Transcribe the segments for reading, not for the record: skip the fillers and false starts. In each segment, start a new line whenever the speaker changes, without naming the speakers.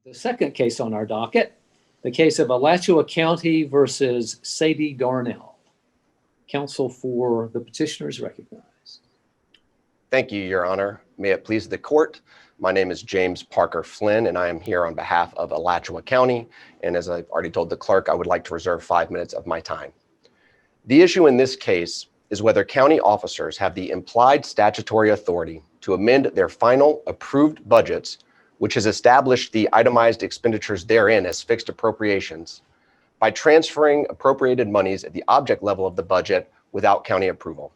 The second case on our docket, the case of Alachua County versus Sadie Darnell. Counsel for the petitioner is recognized.
Thank you, Your Honor. May it please the court. My name is James Parker Flynn, and I am here on behalf of Alachua County. And as I've already told the clerk, I would like to reserve 5 minutes of my time. The issue in this case is whether county officers have the implied statutory authority to amend their final approved budgets, which has established the itemized expenditures therein as fixed appropriations, by transferring appropriated monies at the object level of the budget without county approval.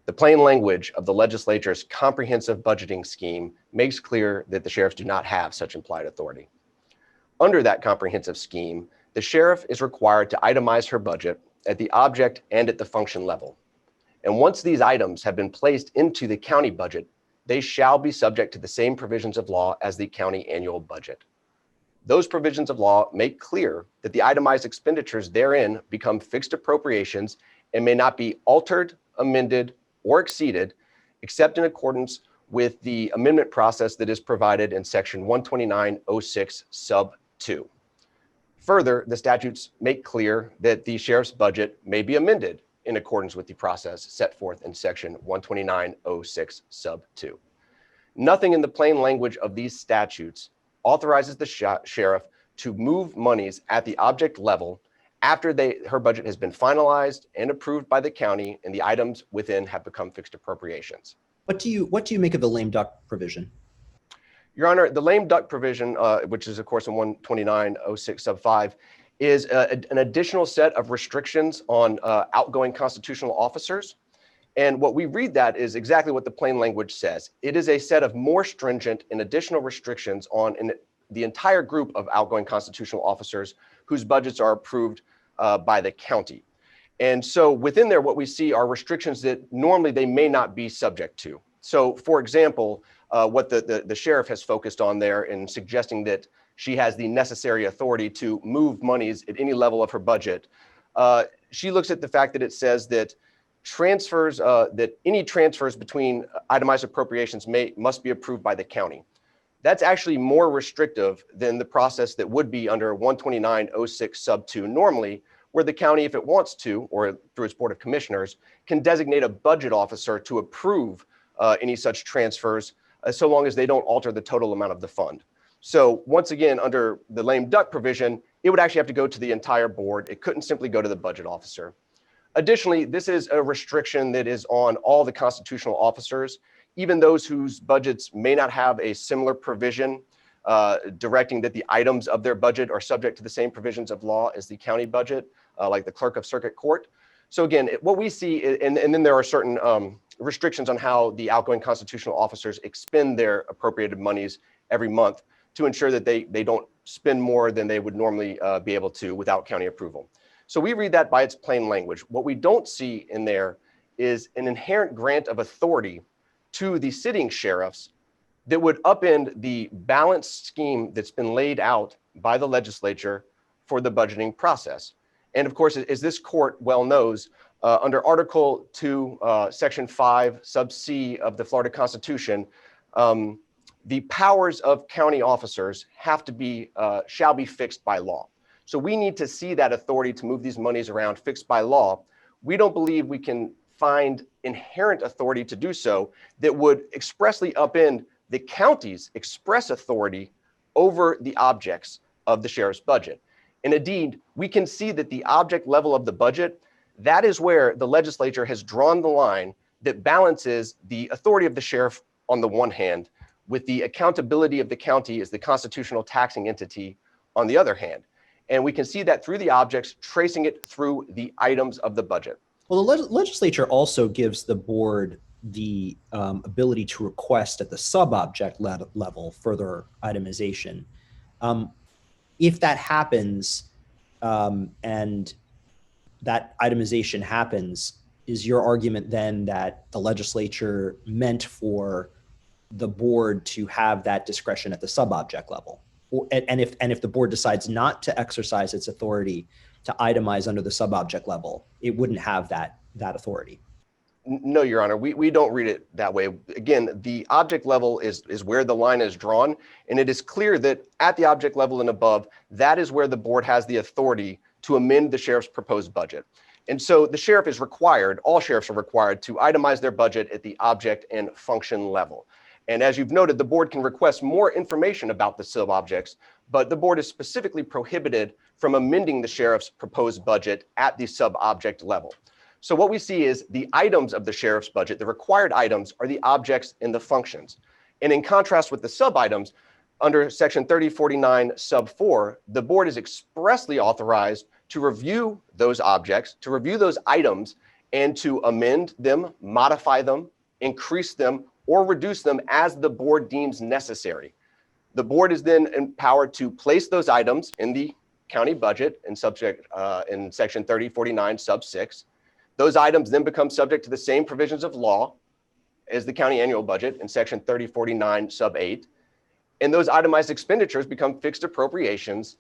The plain language of the legislature's comprehensive budgeting scheme makes clear that the sheriffs do not have such implied authority. Under that comprehensive scheme, the sheriff is required to itemize her budget at the object and at the function level. And once these items have been placed into the county budget, they shall be subject to the same provisions of law as the county annual budget. Those provisions of law make clear that the itemized expenditures therein become fixed appropriations and may not be altered, amended, or exceeded, except in accordance with the amendment process that is provided in section 129-06 sub 2. Further, the statutes make clear that the sheriff's budget may be amended in accordance with the process set forth in section 129-06 sub 2. Nothing in the plain language of these statutes authorizes the sheriff to move monies at the object level after her budget has been finalized and approved by the county and the items within have become fixed appropriations.
What do you make of the lame duck provision?
Your Honor, the lame duck provision, which is of course in 129-06 sub 5, is an additional set of restrictions on outgoing constitutional officers. And what we read that is exactly what the plain language says. It is a set of more stringent and additional restrictions on the entire group of outgoing constitutional officers whose budgets are approved by the county. And so within there, what we see are restrictions that normally they may not be subject to. So for example, what the sheriff has focused on there in suggesting that she has the necessary authority to move monies at any level of her budget. She looks at the fact that it says that any transfers between itemized appropriations must be approved by the county. That's actually more restrictive than the process that would be under 129-06 sub 2 normally, where the county, if it wants to, or through its board of commissioners, can designate a budget officer to approve any such transfers, so long as they don't alter the total amount of the fund. So once again, under the lame duck provision, it would actually have to go to the entire board. It couldn't simply go to the budget officer. Additionally, this is a restriction that is on all the constitutional officers, even those whose budgets may not have a similar provision directing that the items of their budget are subject to the same provisions of law as the county budget, like the clerk of circuit court. So again, what we see, and then there are certain restrictions on how the outgoing constitutional officers expend their appropriated monies every month to ensure that they don't spend more than they would normally be able to without county approval. So we read that by its plain language. What we don't see in there is an inherent grant of authority to the sitting sheriffs that would upend the balanced scheme that's been laid out by the legislature for the budgeting process. And of course, as this court well knows, under Article 2, Section 5, sub C of the Florida Constitution, the powers of county officers shall be fixed by law. So we need to see that authority to move these monies around fixed by law. We don't believe we can find inherent authority to do so that would expressly upend the county's express authority over the objects of the sheriff's budget. And indeed, we can see that the object level of the budget, that is where the legislature has drawn the line that balances the authority of the sheriff on the one hand with the accountability of the county as the constitutional taxing entity on the other hand. And we can see that through the objects, tracing it through the items of the budget.
Well, the legislature also gives the board the ability to request at the sub-object level further itemization. If that happens and that itemization happens, is your argument then that the legislature meant for the board to have that discretion at the sub-object level? And if the board decides not to exercise its authority to itemize under the sub-object level, it wouldn't have that authority?
No, Your Honor, we don't read it that way. Again, the object level is where the line is drawn, and it is clear that at the object level and above, that is where the board has the authority to amend the sheriff's proposed budget. And so the sheriff is required, all sheriffs are required to itemize their budget at the object and function level. And as you've noted, the board can request more information about the sub-objects, but the board is specifically prohibited from amending the sheriff's proposed budget at the sub-object level. So what we see is the items of the sheriff's budget, the required items, are the objects and the functions. And in contrast with the sub-items, under section 3049 sub 4, the board is expressly authorized to review those objects, to review those items, and to amend them, modify them, increase them, or reduce them as the board deems necessary. The board is then empowered to place those items in the county budget in section 3049 sub 6. Those items then become subject to the same provisions of law as the county annual budget in section 3049 sub 8. And those itemized expenditures become fixed appropriations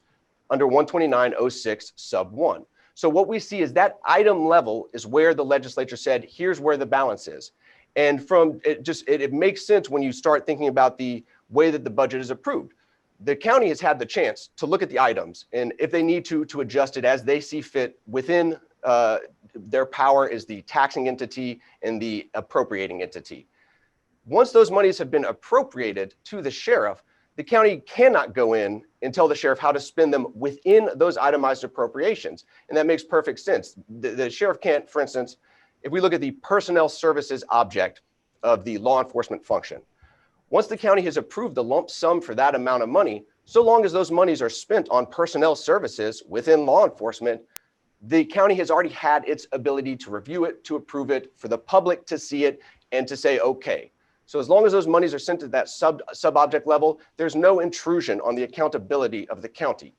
under 129.06 sub 1. So what we see is that item level is where the legislature said, here's where the balance is. And from it makes sense when you start thinking about the way that the budget is approved. The county has had the chance to look at the items, and if they need to adjust it as they see fit within their power is the taxing entity and the appropriating entity. Once those monies have been appropriated to the sheriff, the county cannot go in and tell the sheriff how to spend them within those itemized appropriations. And that makes perfect sense. The sheriff can't, for instance, if we look at the personnel services object of the law enforcement function, once the county has approved the lump sum for that amount of money, so long as those monies are spent on personnel services within law enforcement, the county has already had its ability to review it, to approve it, for the public to see it, and to say, okay. So as long as those monies are sent to that sub-object level, there's no intrusion on the accountability of the county.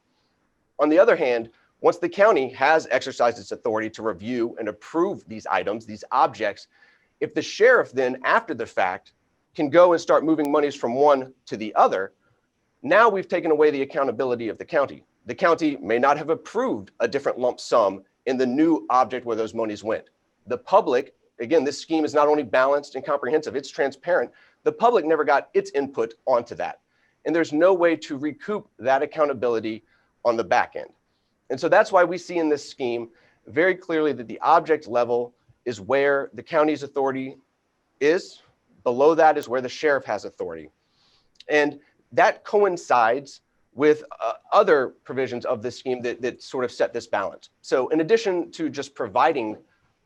On the other hand, once the county has exercised its authority to review and approve these items, these objects, if the sheriff then, after the fact, can go and start moving monies from one to the other, now we've taken away the accountability of the county. The county may not have approved a different lump sum in the new object where those monies went. The public, again, this scheme is not only balanced and comprehensive, it's transparent. The public never got its input onto that. And there's no way to recoup that accountability on the back end. And so that's why we see in this scheme very clearly that the object level is where the county's authority is. Below that is where the sheriff has authority. And that coincides with other provisions of this scheme that sort of set this balance. So in addition to just providing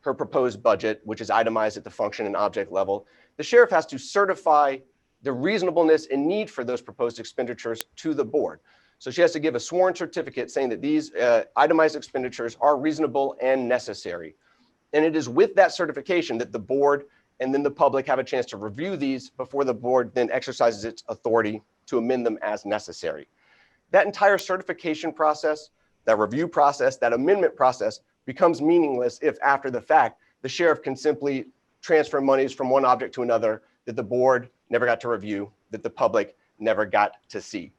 her proposed budget, which is itemized at the function and object level, the sheriff has to certify the reasonableness and need for those proposed expenditures to the board. So she has to give a sworn certificate saying that these itemized expenditures are reasonable and necessary. And it is with that certification that the board and then the public have a chance to review these before the board then exercises its authority to amend them as necessary. That entire certification process, that review process, that amendment process becomes meaningless if after the fact, the sheriff can simply transfer monies from one object to another that the board never got to review, that the public never got to see.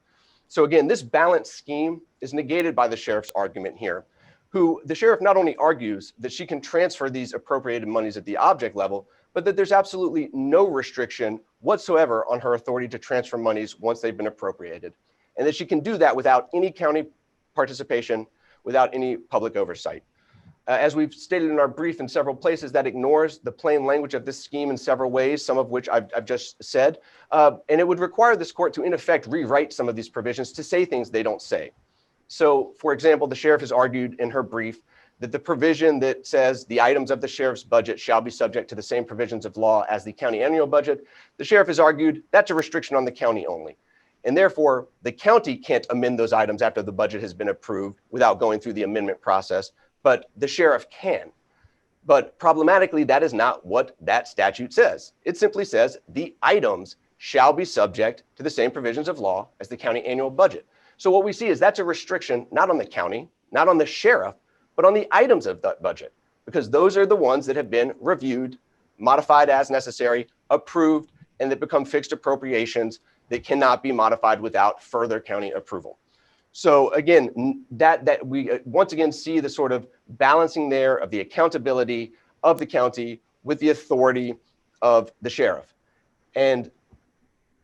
So again, this balanced scheme is negated by the sheriff's argument here, who the sheriff not only argues that she can transfer these appropriated monies at the object level, but that there's absolutely no restriction whatsoever on her authority to transfer monies once they've been appropriated, and that she can do that without any county participation, without any public oversight. As we've stated in our brief in several places, that ignores the plain language of this scheme in several ways, some of which I've just said, and it would require this court to, in effect, rewrite some of these provisions to say things they don't say. So, for example, the sheriff has argued in her brief that the provision that says the items of the sheriff's budget shall be subject to the same provisions of law as the county annual budget, the sheriff has argued that's a restriction on the county only. And therefore, the county can't amend those items after the budget has been approved without going through the amendment process, but the sheriff can. But problematically, that is not what that statute says. It simply says the items shall be subject to the same provisions of law as the county annual budget. So what we see is that's a restriction not on the county, not on the sheriff, but on the items of that budget, because those are the ones that have been reviewed, modified as necessary, approved, and that become fixed appropriations that cannot be modified without further county approval. So again, that we once again see the sort of balancing there of the accountability of the county with the authority of the sheriff. And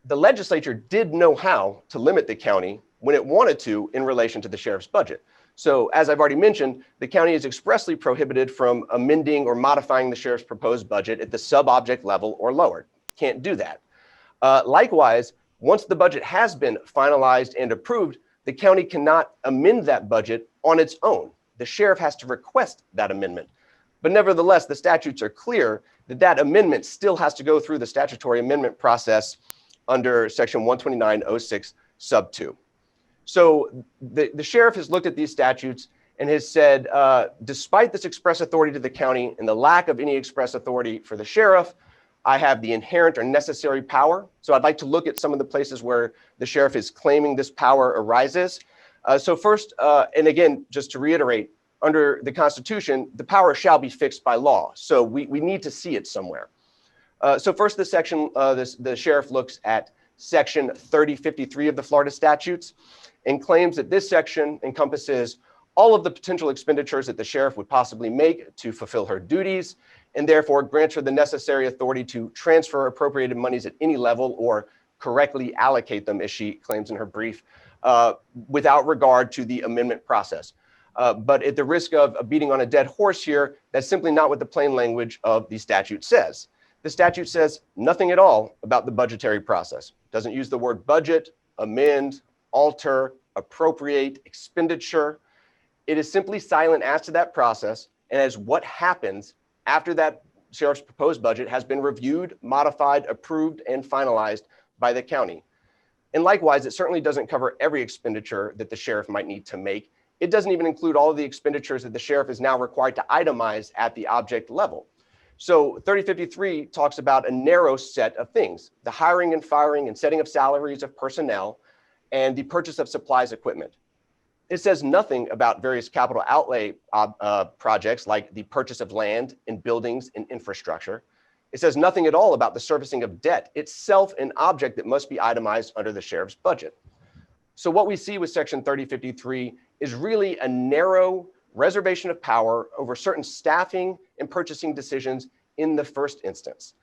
the legislature did know how to limit the county when it wanted to in relation to the sheriff's budget. So as I've already mentioned, the county is expressly prohibited from amending or modifying the sheriff's proposed budget at the sub-object level or lower. Can't do that. Likewise, once the budget has been finalized and approved, the county cannot amend that budget on its own. The sheriff has to request that amendment. But nevertheless, the statutes are clear that that amendment still has to go through the statutory amendment process under section 129.06 sub 2. So the sheriff has looked at these statutes and has said, despite this express authority to the county and the lack of any express authority for the sheriff, I have the inherent or necessary power. So I'd like to look at some of the places where the sheriff is claiming this power arises. So first, and again, just to reiterate, under the Constitution, the power shall be fixed by law. So we need to see it somewhere. So first, the section, the sheriff looks at section 3053 of the Florida statutes and claims that this section encompasses all of the potential expenditures that the sheriff would possibly make to fulfill her duties, and therefore grants her the necessary authority to transfer appropriated monies at any level or correctly allocate them, as she claims in her brief, without regard to the amendment process. But at the risk of beating on a dead horse here, that's simply not what the plain language of the statute says. The statute says nothing at all about the budgetary process. Doesn't use the word budget, amend, alter, appropriate, expenditure. It is simply silent as to that process and as what happens after that sheriff's proposed budget has been reviewed, modified, approved, and finalized by the county. And likewise, it certainly doesn't cover every expenditure that the sheriff might need to make. It doesn't even include all of the expenditures that the sheriff is now required to itemize at the object level. So 3053 talks about a narrow set of things: the hiring and firing and setting of salaries of personnel and the purchase of supplies, equipment. It says nothing about various capital outlay projects like the purchase of land and buildings and infrastructure. It says nothing at all about the servicing of debt, itself an object that must be itemized under the sheriff's budget. So what we see with section 3053 is really a narrow reservation of power over certain staffing and purchasing decisions in the first instance.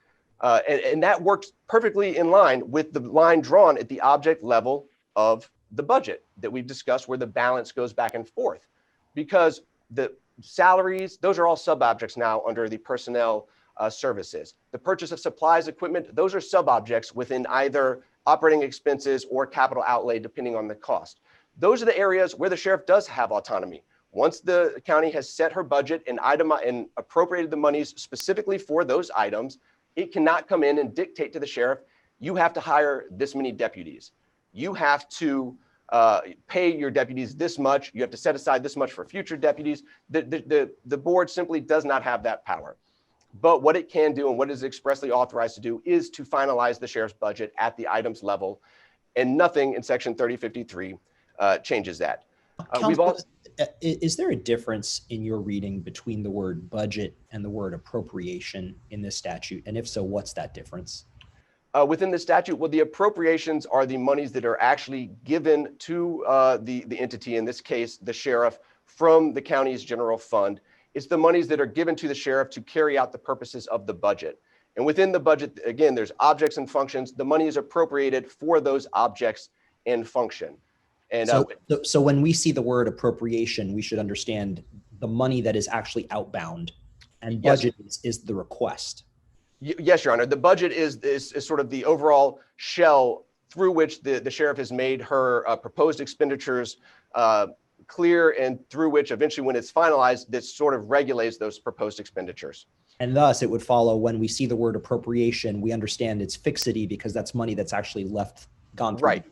And that works perfectly in line with the line drawn at the object level of the budget that we've discussed, where the balance goes back and forth, because the salaries, those are all sub-objects now under the personnel services. The purchase of supplies, equipment, those are sub-objects within either operating expenses or capital outlay, depending on the cost. Those are the areas where the sheriff does have autonomy. Once the county has set her budget and appropriated the monies specifically for those items, it cannot come in and dictate to the sheriff, you have to hire this many deputies. You have to pay your deputies this much. You have to set aside this much for future deputies. The board simply does not have that power. But what it can do and what it is expressly authorized to do is to finalize the sheriff's budget at the items level, and nothing in section 3053 changes that.
Is there a difference in your reading between the word budget and the word appropriation in this statute? And if so, what's that difference?
Within the statute, well, the appropriations are the monies that are actually given to the entity, in this case, the sheriff, from the county's general fund. It's the monies that are given to the sheriff to carry out the purposes of the budget. And within the budget, again, there's objects and functions. The money is appropriated for those objects and function. And
so when we see the word appropriation, we should understand the money that is actually outbound, and budget is the request.
Yes, Your Honor. The budget is sort of the overall shell through which the sheriff has made her proposed expenditures clear, and through which eventually, when it's finalized, this sort of regulates those proposed expenditures.
And thus, it would follow when we see the word appropriation, we understand its fixity because that's money that's actually gone through.
Right.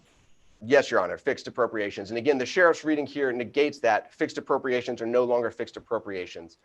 Yes, Your Honor, fixed appropriations. And again, the sheriff's reading here negates that. Fixed appropriations are no longer fixed appropriations.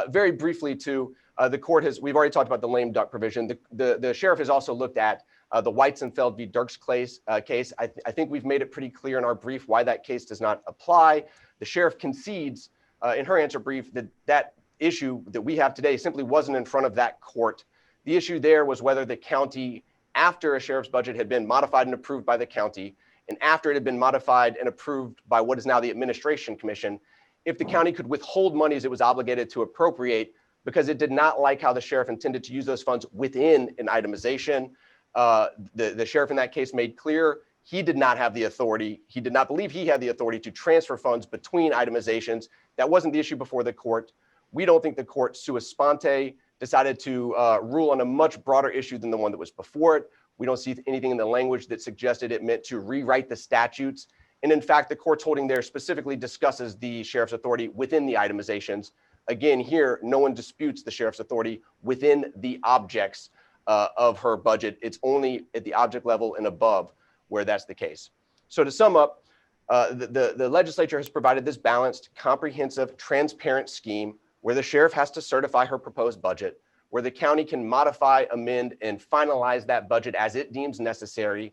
Very briefly, too, the court we've already talked about the lame duck provision. The sheriff has also looked at the Weizenfeld v. Dirks case. I think we've made it pretty clear in our brief why that case does not apply. The sheriff concedes in her answer brief that issue that we have today simply wasn't in front of that court. The issue there was whether the county, after a sheriff's budget had been modified and approved by the county, and after it had been modified and approved by what is now the Administration Commission, if the county could withhold monies it was obligated to appropriate because it did not like how the sheriff intended to use those funds within an itemization. The sheriff in that case made clear he did not have the authority. He did not believe he had the authority to transfer funds between itemizations. That wasn't the issue before the court. We don't think the court sua sponte decided to rule on a much broader issue than the one that was before it. We don't see anything in the language that suggested it meant to rewrite the statutes. And in fact, the court's holding there specifically discusses the sheriff's authority within the itemizations. Again, here, no one disputes the sheriff's authority within the objects of her budget. It's only at the object level and above where that's the case. So to sum up, the legislature has provided this balanced, comprehensive, transparent scheme where the sheriff has to certify her proposed budget, where the county can modify, amend, and finalize that budget as it deems necessary.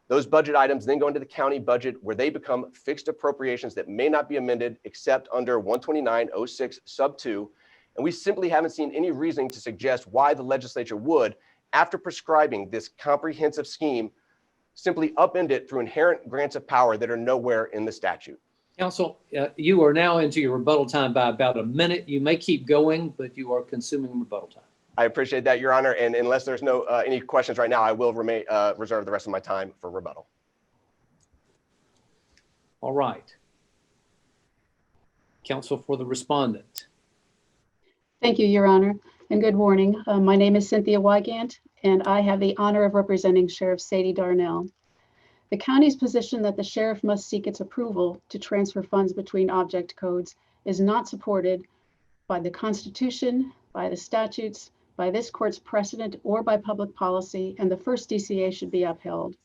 Those budget items then go into the county budget where they become fixed appropriations that may not be amended except under 129-06 sub 2. And we simply haven't seen any reasoning to suggest why the legislature would, after prescribing this comprehensive scheme, simply upend it through inherent grants of power that are nowhere in the statute.
Counsel, you are now into your rebuttal time by about a minute. You may keep going, but you are consuming rebuttal time.
I appreciate that, Your Honor. And unless there's no any questions right now, I will reserve the rest of my time for rebuttal.
All right. Counsel for the respondent.
Thank you, Your Honor, and good morning. My name is Cynthia Wygant, and I have the honor of representing Sheriff Sadie Darnell. The county's position that the sheriff must seek its approval to transfer funds between object codes is not supported by the Constitution, by the statutes, by this court's precedent, or by public policy, and the first DCA should be upheld.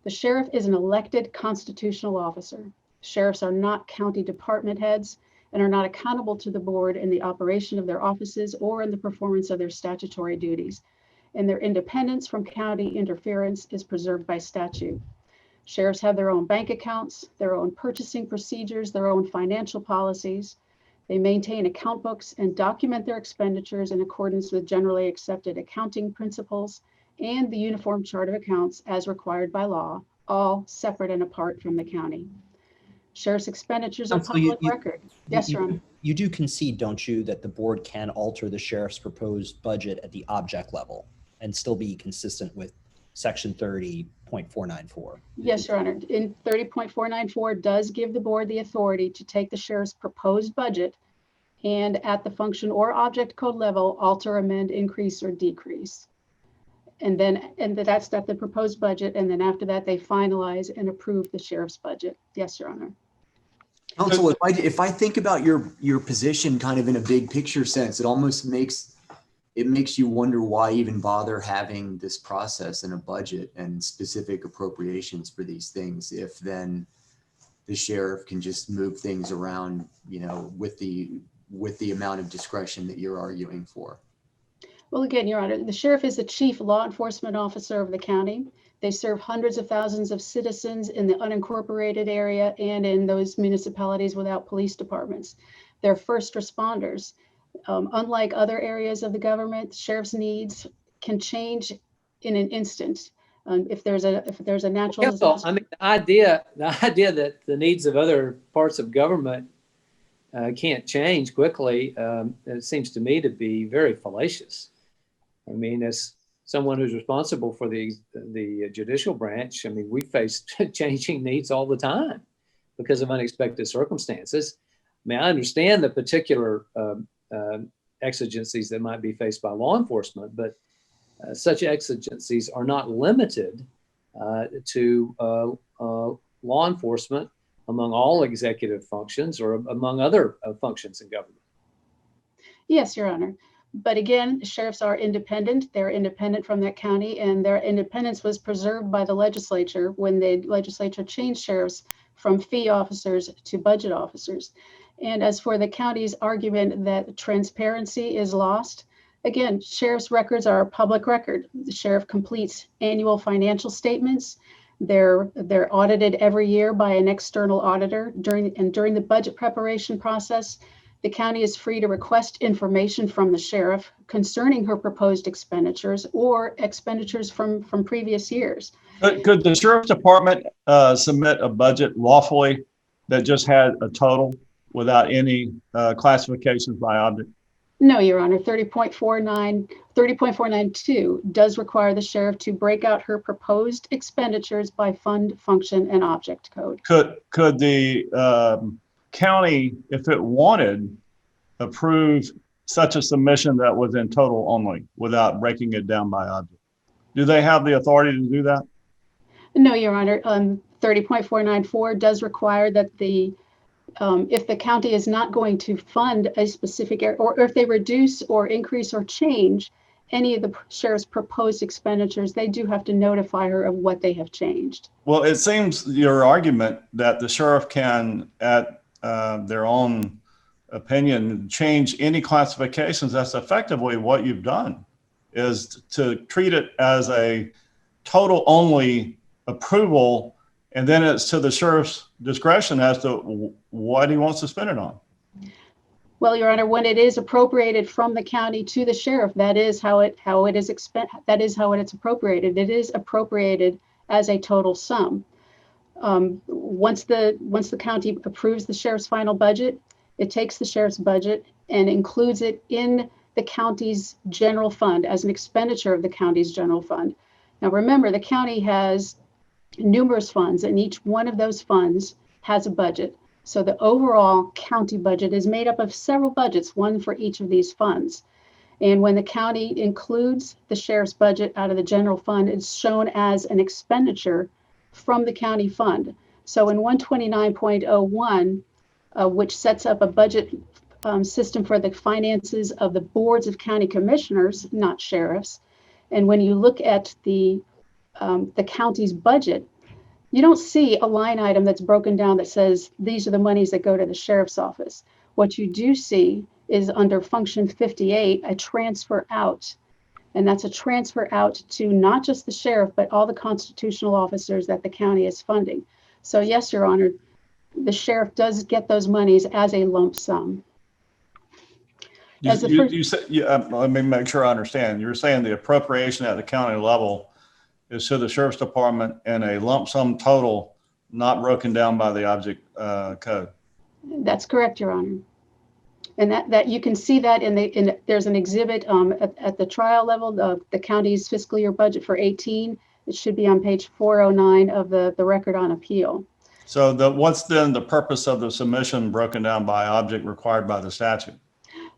The sheriff is an elected constitutional officer. Sheriffs are not county department heads and are not accountable to the board in the operation of their offices or in the performance of their statutory duties, and their independence from county interference is preserved by statute. Sheriffs have their own bank accounts, their own purchasing procedures, their own financial policies. They maintain account books and document their expenditures in accordance with generally accepted accounting principles and the Uniform Chart of Accounts as required by law, all separate and apart from the county. Sheriff's expenditures are public record. Yes, Your Honor.
You do concede, don't you, that the board can alter the sheriff's proposed budget at the object level and still be consistent with Section 30.494?
Yes, Your Honor. In 30.494 does give the board the authority to take the sheriff's proposed budget and at the function or object code level, alter, amend, increase, or decrease. And that's at the proposed budget. And then after that, they finalize and approve the sheriff's budget. Yes, Your Honor.
Counsel, if I think about your position kind of in a big picture sense, it almost makes you wonder why even bother having this process and a budget and specific appropriations for these things if then the sheriff can just move things around, with the amount of discretion that you're arguing for.
Well, again, Your Honor, the sheriff is the chief law enforcement officer of the county. They serve hundreds of thousands of citizens in the unincorporated area and in those municipalities without police departments. They're first responders. Unlike other areas of the government, sheriff's needs can change in an instant. If there's a natural disaster.
I mean, the idea that the needs of other parts of government can't change quickly, it seems to me to be very fallacious. I mean, as someone who's responsible for the judicial branch, I mean, we face changing needs all the time because of unexpected circumstances. I mean, I understand the particular exigencies that might be faced by law enforcement, but such exigencies are not limited to law enforcement among all executive functions or among other functions in government.
Yes, Your Honor. But again, sheriffs are independent. They're independent from that county, and their independence was preserved by the legislature when the legislature changed sheriffs from fee officers to budget officers. And as for the county's argument that transparency is lost, again, sheriff's records are a public record. The sheriff completes annual financial statements. They're audited every year by an external auditor. During the budget preparation process, the county is free to request information from the sheriff concerning her proposed expenditures or expenditures from previous years.
Could the sheriff's department submit a budget lawfully that just had a total without any classifications by object?
No, Your Honor, 30.492 does require the sheriff to break out her proposed expenditures by fund, function, and object code.
Could the county, if it wanted, approve such a submission that was in total only without breaking it down by object? Do they have the authority to do that?
No, Your Honor, 30.494 does require that the if the county is not going to fund a specific area, or if they reduce or increase or change any of the sheriff's proposed expenditures, they do have to notify her of what they have changed.
Well, it seems your argument that the sheriff can, at their own opinion, change any classifications. That's effectively what you've done, is to treat it as a total only approval, and then it's to the sheriff's discretion as to what he wants to spend it on.
Well, Your Honor, when it is appropriated from the county to the sheriff, that is how it is appropriated. It is appropriated as a total sum. Once the county approves the sheriff's final budget, it takes the sheriff's budget and includes it in the county's general fund as an expenditure of the county's general fund. Now, remember, the county has numerous funds, and each one of those funds has a budget. So the overall county budget is made up of several budgets, one for each of these funds. And when the county includes the sheriff's budget out of the general fund, it's shown as an expenditure from the county fund. So in 129.01, which sets up a budget system for the finances of the boards of county commissioners, not sheriffs. And when you look at the county's budget, you don't see a line item that's broken down that says these are the monies that go to the sheriff's office. What you do see is under function 58, a transfer out. And that's a transfer out to not just the sheriff, but all the constitutional officers that the county is funding. So yes, Your Honor, the sheriff does get those monies as a lump sum.
Let me make sure I understand. You're saying the appropriation at the county level is to the sheriff's department in a lump sum total, not broken down by the object code.
That's correct, Your Honor. And that you can see that there's an exhibit at the trial level, the county's fiscal year budget for 18. It should be on page 409 of the record on appeal.
So what's then the purpose of the submission broken down by object required by the statute?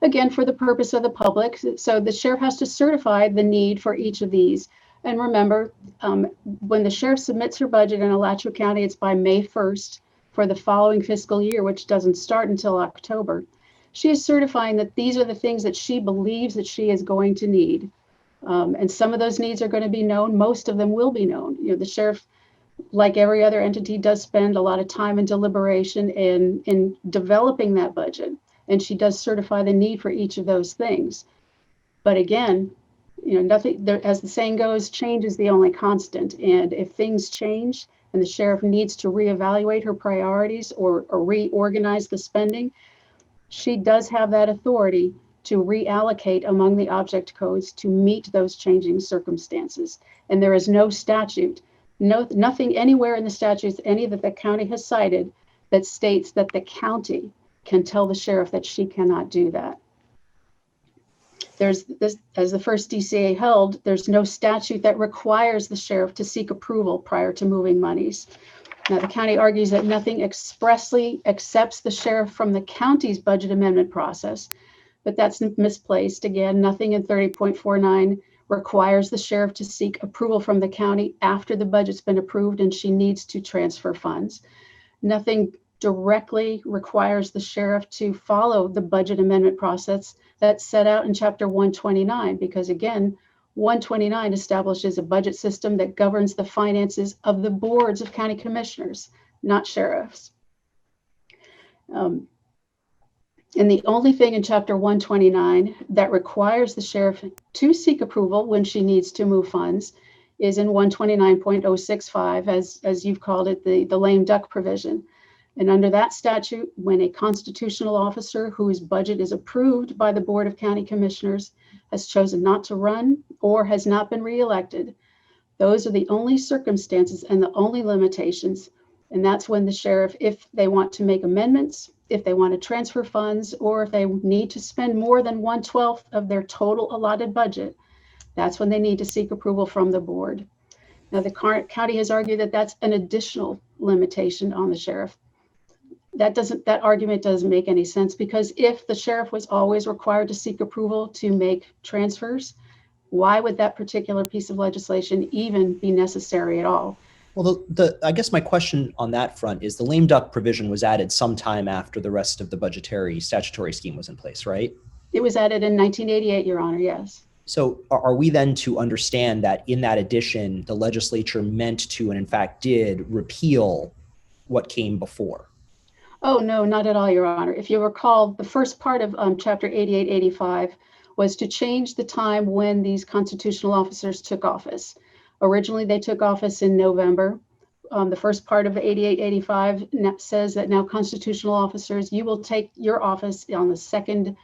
Again, for the purpose of the public. So the sheriff has to certify the need for each of these. And remember, when the sheriff submits her budget in Alachua County, it's by May 1st for the following fiscal year, which doesn't start until October. She is certifying that these are the things that she believes that she is going to need. And some of those needs are going to be known. Most of them will be known. You know, the sheriff, like every other entity, does spend a lot of time and deliberation in developing that budget. And she does certify the need for each of those things. But again, you know, nothing there, as the saying goes, change is the only constant. And if things change and the sheriff needs to reevaluate her priorities or reorganize the spending, she does have that authority to reallocate among the object codes to meet those changing circumstances. And there is no statute, nothing anywhere in the statutes, any that the county has cited, that states that the county can tell the sheriff that she cannot do that. There's this, as the first DCA held, there's no statute that requires the sheriff to seek approval prior to moving monies. Now, the county argues that nothing expressly accepts the sheriff from the county's budget amendment process, but that's misplaced. Again, nothing in 30.49 requires the sheriff to seek approval from the county after the budget's been approved and she needs to transfer funds. Nothing directly requires the sheriff to follow the budget amendment process that's set out in Chapter 129, because again, 129 establishes a budget system that governs the finances of the boards of county commissioners, not sheriffs. And the only thing in Chapter 129 that requires the sheriff to seek approval when she needs to move funds is in 129.065, as you've called it, the lame duck provision. And under that statute, when a constitutional officer whose budget is approved by the Board of County Commissioners has chosen not to run or has not been reelected, those are the only circumstances and the only limitations And that's when the sheriff, if they want to make amendments, if they want to transfer funds, or if they need to spend more than 1/12 of their total allotted budget, that's when they need to seek approval from the board. Now, the county has argued that that's an additional limitation on the sheriff. That argument doesn't make any sense, because if the sheriff was always required to seek approval to make transfers, why would that particular piece of legislation even be necessary at all?
Well, I guess my question on that front is the lame duck provision was added sometime after the rest of the budgetary statutory scheme was in place, right?
It was added in 1988, Your Honor, yes.
So are we then to understand that in that addition, the legislature meant to, and in fact did, repeal what came before?
Oh, no, not at all, Your Honor. If you recall, the first part of Chapter 8885 was to change the time when these constitutional officers took office. Originally, they took office in November. The first part of 8885 says that now constitutional officers, you will take your office on the second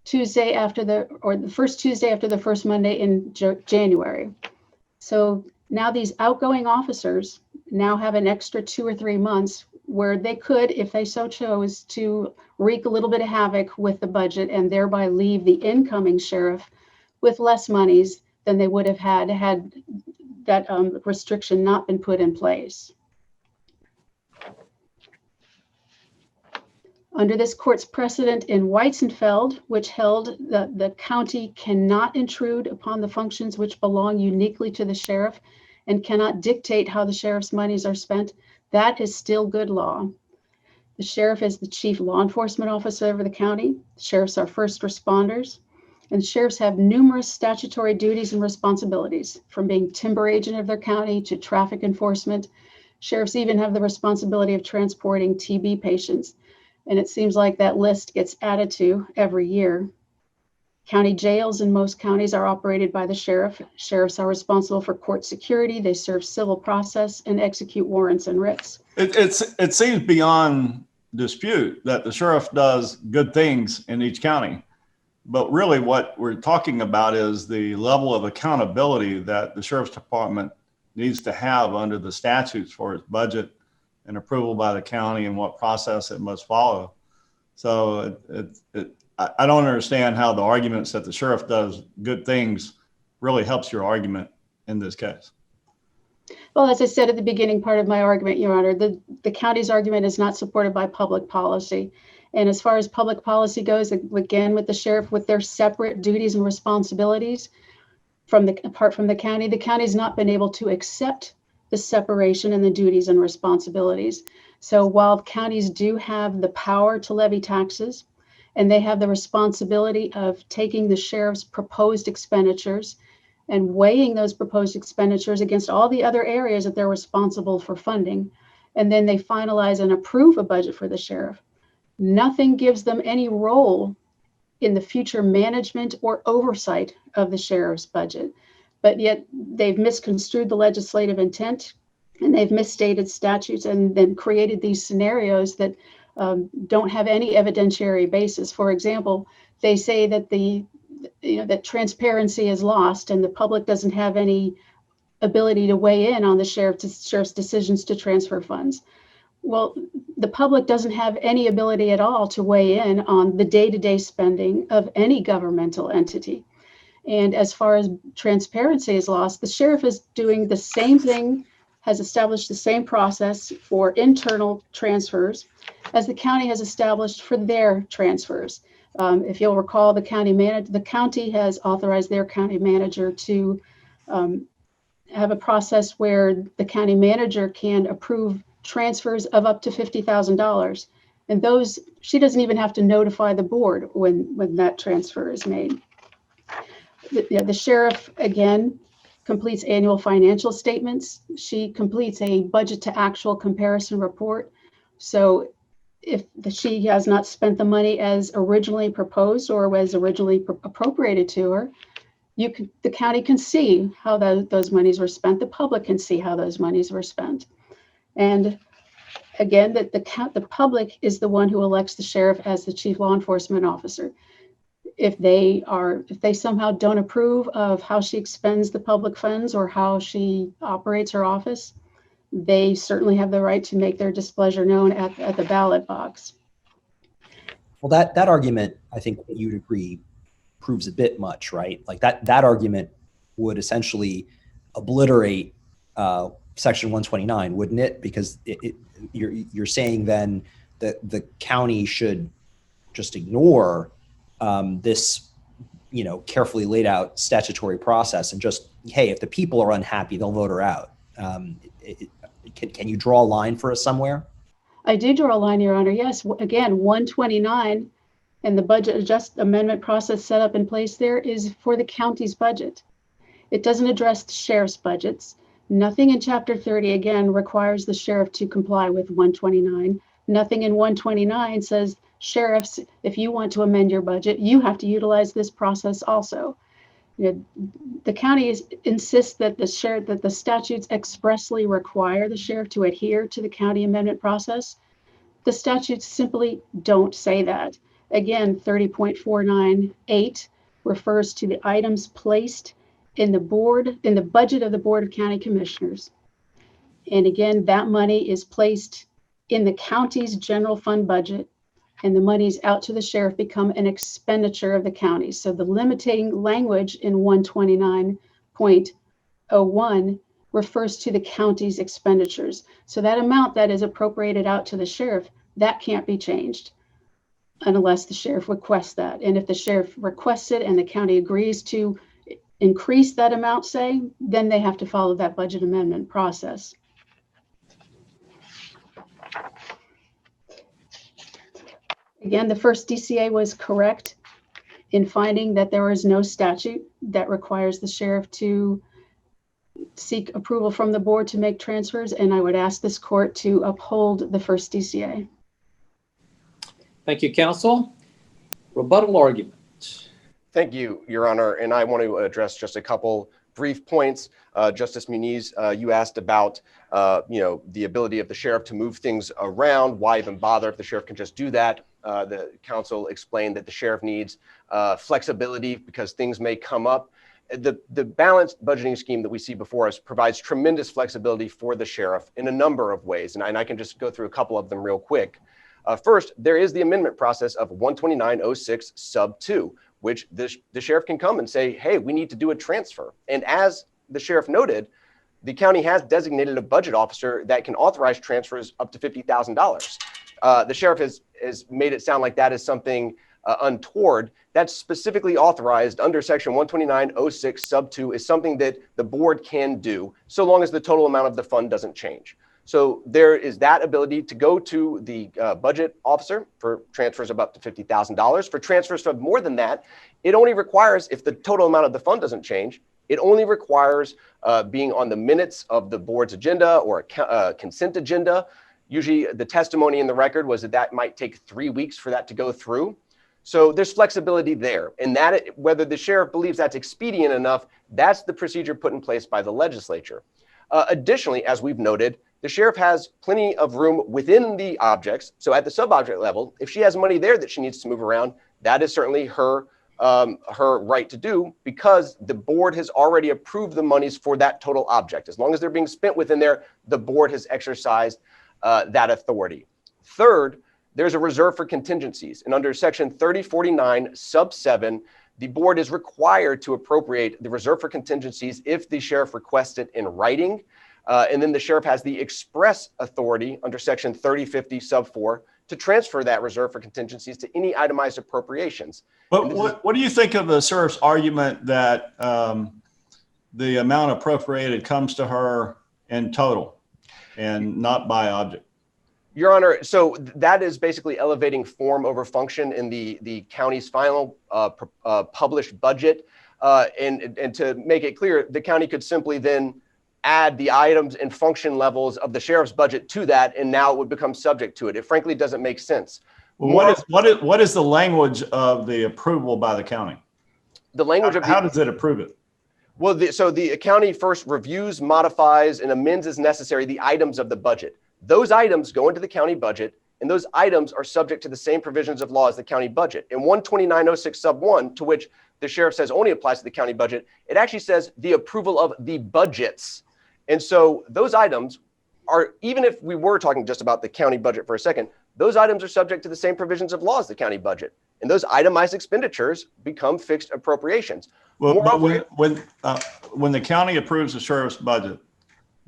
Tuesday after the first Tuesday after the first Monday in January. So now these outgoing officers now have an extra 2 or 3 months where they could, if they so chose, to wreak a little bit of havoc with the budget and thereby leave the incoming sheriff with less monies than they would have had that restriction not been put in place. Under this court's precedent in Weizenfeld, which held that the county cannot intrude upon the functions which belong uniquely to the sheriff and cannot dictate how the sheriff's monies are spent, that is still good law. The sheriff is the chief law enforcement officer of the county. The sheriffs are first responders, and sheriffs have numerous statutory duties and responsibilities, from being timber agent of their county to traffic enforcement. Sheriffs even have the responsibility of transporting TB patients. And it seems like that list gets added to every year. County jails in most counties are operated by the sheriff. Sheriffs are responsible for court security. They serve civil process and execute warrants and writs.
It seems beyond dispute that the sheriff does good things in each county. But really what we're talking about is the level of accountability that the sheriff's department needs to have under the statutes for its budget and approval by the county and what process it must follow. So I don't understand how the arguments that the sheriff does good things really helps your argument in this case.
Well, as I said at the beginning part of my argument, Your Honor, the county's argument is not supported by public policy. And as far as public policy goes, again, with the sheriff, with their separate duties and responsibilities apart from the county's not been able to accept the separation in the duties and responsibilities. So while counties do have the power to levy taxes, and they have the responsibility of taking the sheriff's proposed expenditures and weighing those proposed expenditures against all the other areas that they're responsible for funding, and then they finalize and approve a budget for the sheriff, nothing gives them any role in the future management or oversight of the sheriff's budget. But yet they've misconstrued the legislative intent, and they've misstated statutes, and then created these scenarios that don't have any evidentiary basis. For example, they say that that transparency is lost and the public doesn't have any ability to weigh in on the sheriff's decisions to transfer funds. Well, the public doesn't have any ability at all to weigh in on the day-to-day spending of any governmental entity. And as far as transparency is lost, the sheriff is doing the same thing, has established the same process for internal transfers as the county has established for their transfers. If you'll recall, the county has authorized their county manager to have a process where the county manager can approve transfers of up to $50,000. And those, she doesn't even have to notify the board when that transfer is made. The sheriff, again, completes annual financial statements. She completes a budget to actual comparison report. So if she has not spent the money as originally proposed or was originally appropriated to her, the county can see how those monies were spent. The public can see how those monies were spent. And again, that the public is the one who elects the sheriff as the chief law enforcement officer. If they somehow don't approve of how she expends the public funds or how she operates her office, they certainly have the right to make their displeasure known at the ballot box.
Well, that argument, I think you'd agree, proves a bit much, right? Like that argument would essentially obliterate Section 129, wouldn't it? Because you're saying then that the county should just ignore this, carefully laid out statutory process and just, hey, if the people are unhappy, they'll vote her out. Can you draw a line for us somewhere?
I do draw a line, Your Honor. Yes, again, 129 and the budget amendment process set up in place there is for the county's budget. It doesn't address the sheriff's budgets. Nothing in Chapter 30, again, requires the sheriff to comply with 129. Nothing in 129 says, sheriffs, if you want to amend your budget, you have to utilize this process also. The county insists that the statutes expressly require the sheriff to adhere to the county amendment process. The statutes simply don't say that. Again, 30.498 refers to the items placed in the budget of the Board of County Commissioners. And again, that money is placed in the county's general fund budget, and the monies out to the sheriff become an expenditure of the county. So the limiting language in 129.01 refers to the county's expenditures. So that amount that is appropriated out to the sheriff, that can't be changed unless the sheriff requests that. And if the sheriff requests it and the county agrees to increase that amount, say, then they have to follow that budget amendment process. Again, the first DCA was correct in finding that there is no statute that requires the sheriff to seek approval from the board to make transfers, and I would ask this court to uphold the first DCA.
Thank you, counsel. Rebuttal argument.
Thank you, Your Honor. And I want to address just a couple brief points. Justice Muniz, you asked about, the ability of the sheriff to move things around. Why even bother if the sheriff can just do that? The counsel explained that the sheriff needs flexibility because things may come up. The balanced budgeting scheme that we see before us provides tremendous flexibility for the sheriff in a number of ways. And I can just go through a couple of them real quick. First, there is the amendment process of 129.06 sub 2, which the sheriff can come and say, hey, we need to do a transfer. And as the sheriff noted, the county has designated a budget officer that can authorize transfers up to $50,000. The sheriff has made it sound like that is something untoward. That's specifically authorized under section 129.06 sub 2 is something that the board can do so long as the total amount of the fund doesn't change. So there is that ability to go to the budget officer for transfers of up to $50,000. For transfers of more than that, it only requires, if the total amount of the fund doesn't change, it only requires being on the minutes of the board's agenda or a consent agenda. Usually the testimony in the record was that might take 3 weeks for that to go through. So there's flexibility there. And that, whether the sheriff believes that's expedient enough, that's the procedure put in place by the legislature. Additionally, as we've noted, the sheriff has plenty of room within the objects. So at the sub-object level, if she has money there that she needs to move around, that is certainly her right to do because the board has already approved the monies for that total object. As long as they're being spent within there, the board has exercised that authority. Third, there's a reserve for contingencies. And under section 3049 sub 7, the board is required to appropriate the reserve for contingencies if the sheriff requests it in writing. And then the sheriff has the express authority under section 3050 sub 4 to transfer that reserve for contingencies to any itemized appropriations.
But what do you think of the sheriff's argument that the amount appropriated comes to her in total and not by object?
Your Honor, so that is basically elevating form over function in the county's final published budget. And to make it clear, the county could simply then add the items and function levels of the sheriff's budget to that, and now it would become subject to it. It frankly doesn't make sense.
Well, what is the language of the approval by the county?
The language of
how does it approve it?
Well, so the county first reviews, modifies, and amends as necessary the items of the budget. Those items go into the county budget, and those items are subject to the same provisions of law as the county budget. In 129.06 sub 1, to which the sheriff says only applies to the county budget, it actually says the approval of the budgets. And so those items are, even if we were talking just about the county budget for a second, those items are subject to the same provisions of law as the county budget. And those itemized expenditures become fixed appropriations.
Well, but
Moreover,
when the county approves the sheriff's budget,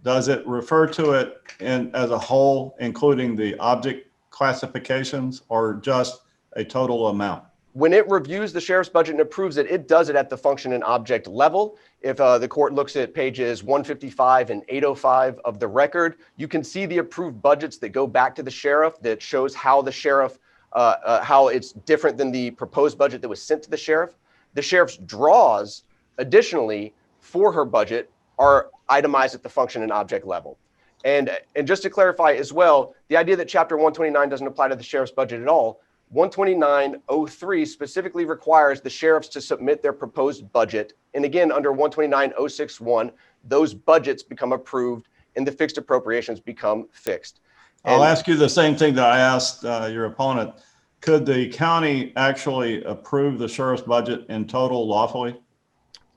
does it refer to it as a whole, including the object classifications, or just a total amount?
when it reviews the sheriff's budget and approves it, it does it at the function and object level. If the court looks at pages 155 and 805 of the record, you can see the approved budgets that go back to the sheriff that shows how the sheriff, how it's different than the proposed budget that was sent to the sheriff. The sheriff's draws, additionally, for her budget are itemized at the function and object level. And just to clarify as well, the idea that Chapter 129 doesn't apply to the sheriff's budget at all, 129.03 specifically requires the sheriffs to submit their proposed budget. And again, under 129.061, those budgets become approved and the fixed appropriations become fixed.
I'll ask you the same thing that I asked your opponent. Could the county actually approve the sheriff's budget in total lawfully?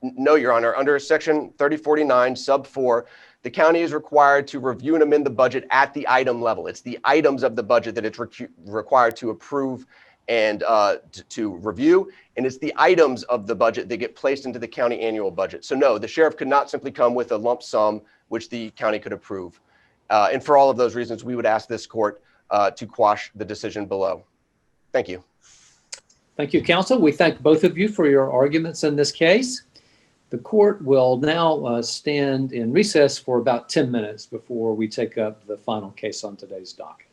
No, Your Honor. Under Section 3049, sub 4, the county is required to review and amend the budget at the item level. It's the items of the budget that it's required to approve and to review. And it's the items of the budget that get placed into the county annual budget. So no, the sheriff could not simply come with a lump sum, which the county could approve. And for all of those reasons, we would ask this court to quash the decision below. Thank you.
Thank you, counsel. We thank both of you for your arguments in this case. The court will now stand in recess for about 10 minutes before we take up the final case on today's docket.